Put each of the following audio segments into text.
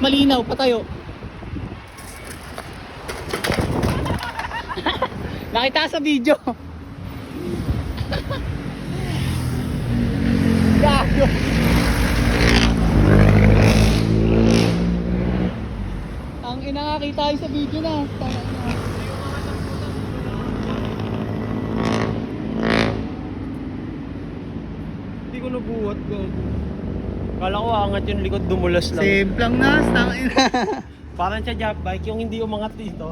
malinaw, patayo. Nakita sa video. Gago. Ang ina nga, kita tayo sa video na. Hindi ko nabuhat ko. Kala ko aangat yung likod, dumulas lang. Save lang na, tangin. Parang siya jump bike, yung hindi umangat dito.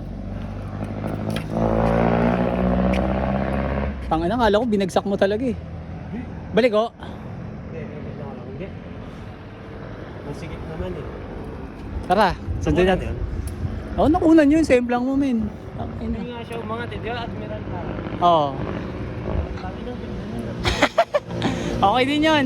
Tangin na, kala ko binagsak mo talaga eh. Balik oh. Hindi. Ang sikip naman eh. Tara, sundin natin. Oo, nakunan yun, save lang mo men. Tangin na. Hindi nga siya umangat eh, di ba Admiral na? Oo. Sabi na, Okay din yun.